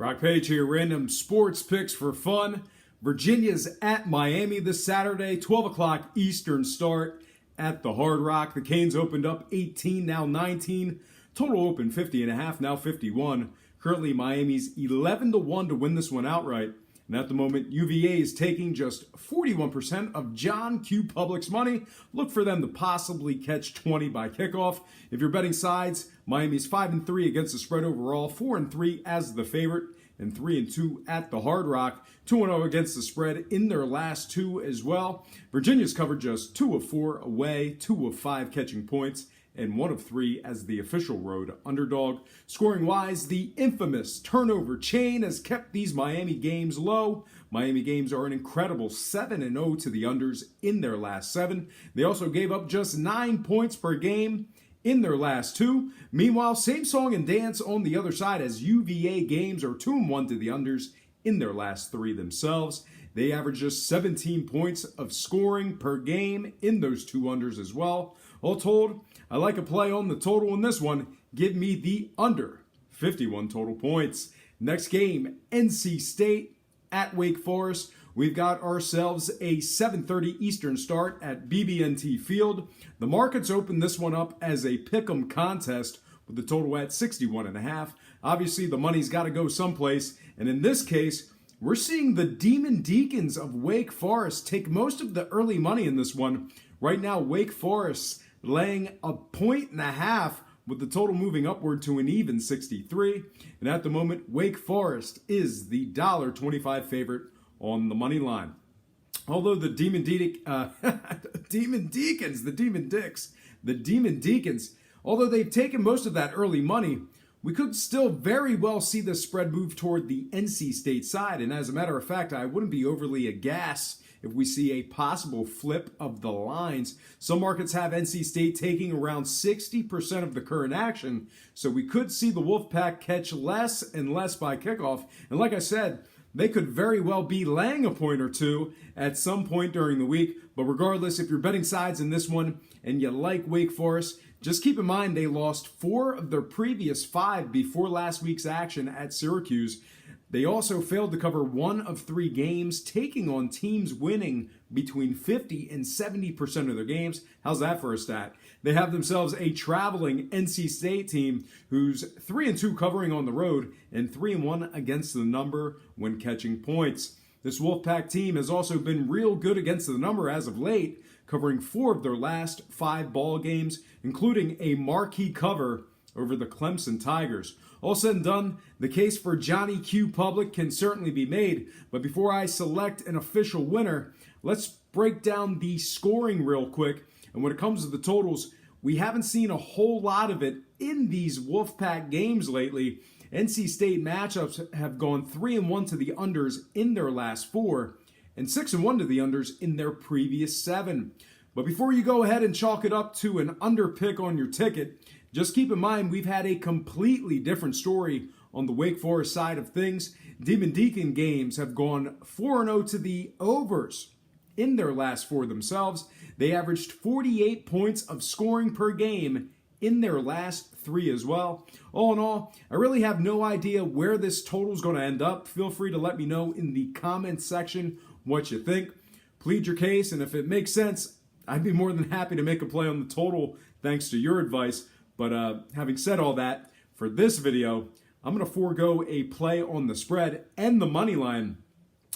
Brock Page here, random sports picks for fun. Virginia's at Miami this Saturday, 12 o'clock Eastern start at the Hard Rock. The Canes opened up 18, now 19. Total open 50.5, now 51. Currently, Miami's 11-1 to win this one outright. And at the moment, UVA is taking just 41% of John Q. Public's money. Look for them to possibly catch 20 by kickoff. If you're betting sides, Miami's 5-3 against the spread overall, 4-3 as the favorite, and 3-2 at the Hard Rock. 2-0 against the spread in their last two as well. Virginia's covered just 2 of 4 away, 2 of 5 catching points, and 1 of 3 as the official road underdog. Scoring-wise, the infamous turnover chain has kept these Miami games low. Miami games are an incredible 7-0 to the unders in their last 7. They also gave up just 9 points per game in their last 2. Meanwhile, same song and dance on the other side, as UVA games are 2-1 to the unders in their last 3 themselves. They average just 17 points of scoring per game in those 2 unders as well. All told, I like a play on the total in this one. Give me the under 51 total points. Next game, NC State at Wake Forest. We've got ourselves a 7:30 Eastern start at BB&T Field. The markets opened this one up as a pick'em contest with the total at 61.5. Obviously, the money's got to go someplace, and in this case, we're seeing the Demon Deacons of Wake Forest take most of the early money in this one. Right now, Wake Forest laying 1.5 points, with the total moving upward to an even 63. And at the moment, Wake Forest is the $1.25 favorite on the money line. Although the Demon Deacons, although they've taken most of that early money, we could still very well see the spread move toward the NC State side. And as a matter of fact, I wouldn't be overly aghast if we see a possible flip of the lines. Some markets have NC State taking around 60% of the current action, so we could see the Wolfpack catch less and less by kickoff. And like I said, they could very well be laying a point or two at some point during the week. But regardless, if you're betting sides in this one and you like Wake Forest, just keep in mind they lost 4 of their previous 5 before last week's action at Syracuse. They also failed to cover 1 of 3 games, taking on teams winning between 50 and 70% of their games. How's that for a stat? They have themselves a traveling NC State team who's 3-2 covering on the road and 3-1 against the number when catching points. This Wolfpack team has also been real good against the number as of late, covering 4 of their last 5 ball games, including a marquee cover over the Clemson Tigers. All said and done, the case for Johnny Q. Public can certainly be made, but before I select an official winner, let's break down the scoring real quick. And when it comes to the totals, we haven't seen a whole lot of it in these Wolfpack games lately. NC State matchups have gone 3-1 to the unders in their last 4, and 6-1 to the unders in their previous 7. But before you go ahead and chalk it up to an under pick on your ticket, just keep in mind we've had a completely different story on the Wake Forest side of things. Demon Deacon games have gone 4-0 to the overs in their last 4 themselves. They averaged 48 points of scoring per game in their last 3 as well. All in all, I really have no idea where this total is going to end up. Feel free to let me know in the comments section what you think. Plead your case, and if it makes sense, I'd be more than happy to make a play on the total thanks to your advice. But having said all that, for this video, I'm going to forego a play on the spread and the money line.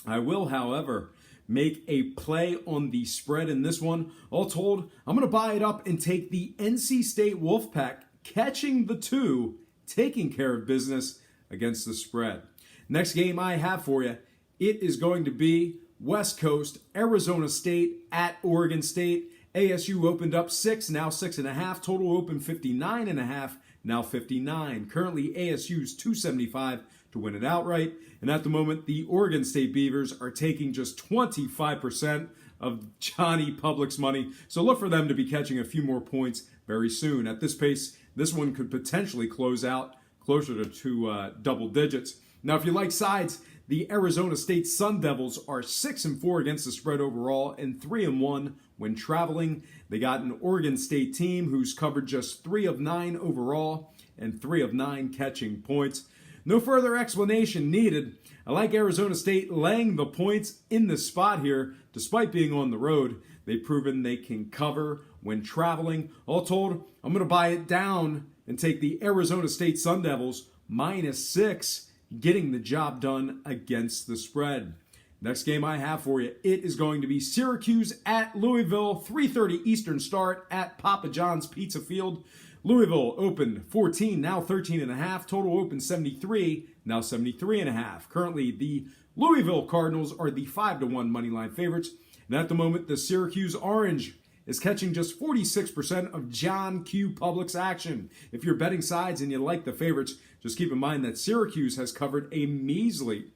I will, however, make a play on the spread in this one. All told, I'm going to buy it up and take the NC State Wolfpack catching the 2, taking care of business against the spread. Next game I have for you, it is going to be West Coast, Arizona State at Oregon State. ASU opened up 6, now 6.5. Total open 59.5, now 59. Currently, ASU's 275 to win it outright. And at the moment, the Oregon State Beavers are taking just 25% of Johnny Public's money. So look for them to be catching a few more points very soon. At this pace, this one could potentially close out closer to double digits. Now, if you like sides, the Arizona State Sun Devils are 6-4 against the spread overall and 3-1 when traveling. They got an Oregon State team who's covered just 3 of 9 overall and 3 of 9 catching points. No further explanation needed. I like Arizona State laying the points in this spot here, despite being on the road. They've proven they can cover when traveling. All told, I'm going to buy it down and take the Arizona State Sun Devils -6, getting the job done against the spread. Next game I have for you, it is going to be Syracuse at Louisville, 3:30 Eastern start at Papa John's Pizza Field. Louisville opened 14, now 13.5. Total open 73, now 73.5. Currently, the Louisville Cardinals are the 5-1 moneyline favorites. And at the moment, the Syracuse Orange is catching just 46% of John Q. Public's action. If you're betting sides and you like the favorites, just keep in mind that Syracuse has covered a measly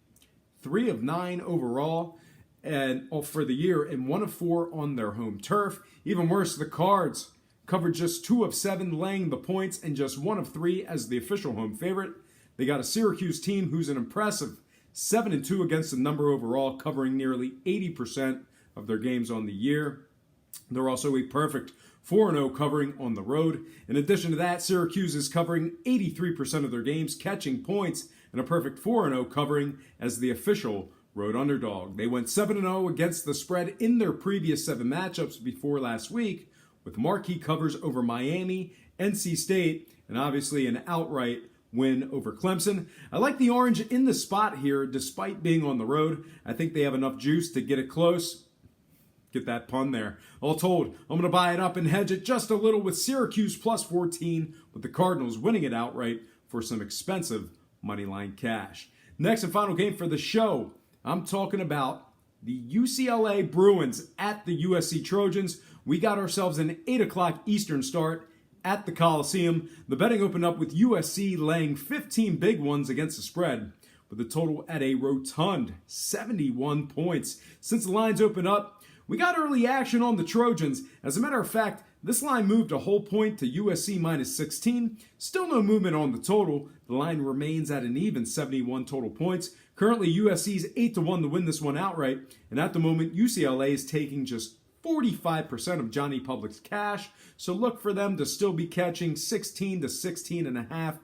3 of 9 overall and for the year and 1 of 4 on their home turf. Even worse, the Cards covered just 2 of 7 laying the points and just 1 of 3 as the official home favorite. They got a Syracuse team who's an impressive 7-2 against the number overall, covering nearly 80% of their games on the year. They're also a perfect 4-0 covering on the road. In addition to that, Syracuse is covering 83% of their games, catching points, and a perfect 4-0 covering as the official road underdog. They went 7-0 against the spread in their previous 7 matchups before last week, with marquee covers over Miami, NC State, and obviously an outright win over Clemson. I like the Orange in the spot here, despite being on the road. I think they have enough juice to get it close. Get that pun there. All told, I'm going to buy it up and hedge it just a little with Syracuse +14, with the Cardinals winning it outright for some expensive moneyline cash. Next and final game for the show, I'm talking about the UCLA Bruins at the USC Trojans. We got ourselves an 8 o'clock Eastern start at the Coliseum. The betting opened up with USC laying 15 big ones against the spread, with the total at a rotund 71 points. Since the lines opened up, we got early action on the Trojans. As a matter of fact, this line moved a whole point to USC -16. Still no movement on the total. The line remains at an even 71 total points. Currently, USC's 8-1 to win this one outright. And at the moment, UCLA is taking just 45% of Johnny Public's cash. So look for them to still be catching 16 to 16.5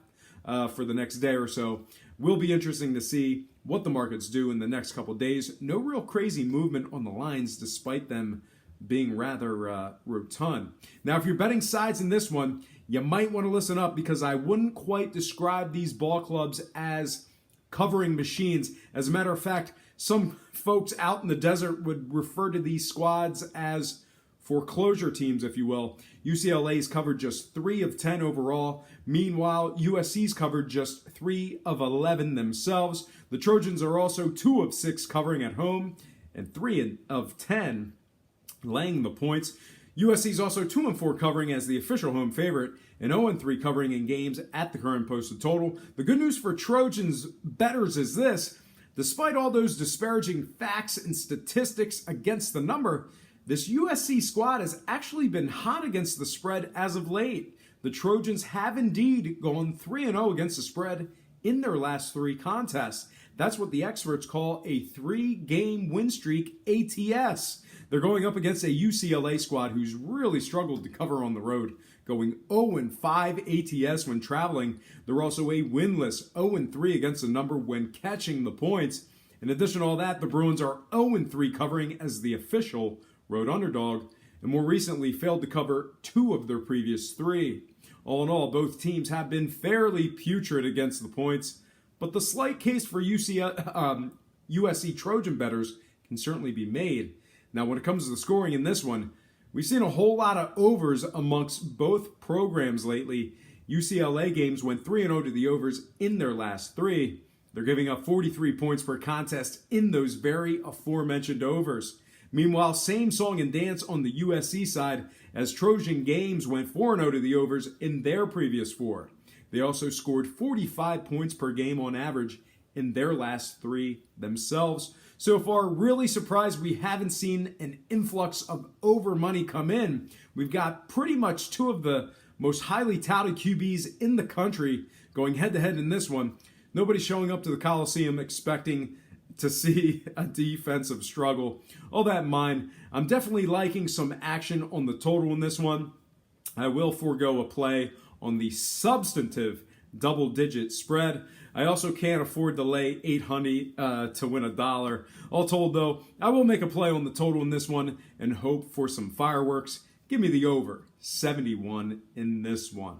for the next day or so. Will be interesting to see what the markets do in the next couple days. No real crazy movement on the lines, despite them being rather rotund. Now, if you're betting sides in this one, you might want to listen up, because I wouldn't quite describe these ball clubs as covering machines. As a matter of fact, some folks out in the desert would refer to these squads as foreclosure teams, if you will. UCLA's covered just 3 of 10 overall. Meanwhile, USC's covered just 3 of 11 themselves. The Trojans are also 2 of 6 covering at home and 3 of 10 laying the points. USC's also 2 and 4 covering as the official home favorite and 0 and 3 covering in games at the current posted total. The good news for Trojans bettors is this: despite all those disparaging facts and statistics against the number, this USC squad has actually been hot against the spread as of late. The Trojans have indeed gone 3-0 against the spread in their last 3 contests. That's what the experts call a 3-game win streak ATS. They're going up against a UCLA squad who's really struggled to cover on the road, going 0-5 ATS when traveling. They're also a winless 0-3 against the number when catching the points. In addition to all that, the Bruins are 0-3 covering as the official road underdog, and more recently failed to cover 2 of their previous 3. All in all, both teams have been fairly putrid against the points, but the slight case for USC Trojan bettors can certainly be made. Now, when it comes to the scoring in this one, we've seen a whole lot of overs amongst both programs lately. UCLA games went 3-0 to the overs in their last 3. They're giving up 43 points per contest in those very aforementioned overs. Meanwhile, same song and dance on the USC side, as Trojan games went 4-0 to the overs in their previous 4. They also scored 45 points per game on average in their last 3 themselves. So far, really surprised we haven't seen an influx of over money come in. We've got pretty much 2 of the most highly touted QBs in the country going head-to-head in this one. Nobody's showing up to the Coliseum expecting to see a defensive struggle. All that in mind, I'm definitely liking some action on the total in this one. I will forego a play on the substantive double-digit spread. I also can't afford to lay 800 to win $1. All told, though, I will make a play on the total in this one and hope for some fireworks. Give me the over 71 in this one.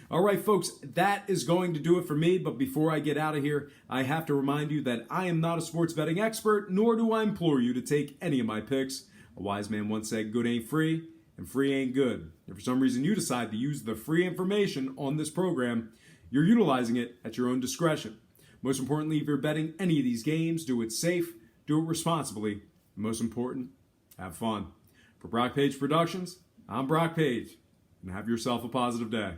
All right, folks, that is going to do it for me. But before I get out of here, I have to remind you that I am not a sports betting expert, nor do I implore you to take any of my picks. A wise man once said, good ain't free, and free ain't good. If for some reason you decide to use the free information on this program, you're utilizing it at your own discretion. Most importantly, if you're betting any of these games, do it safe, do it responsibly, and most important, have fun. For Brock Page Productions, I'm Brock Page, and have yourself a positive day.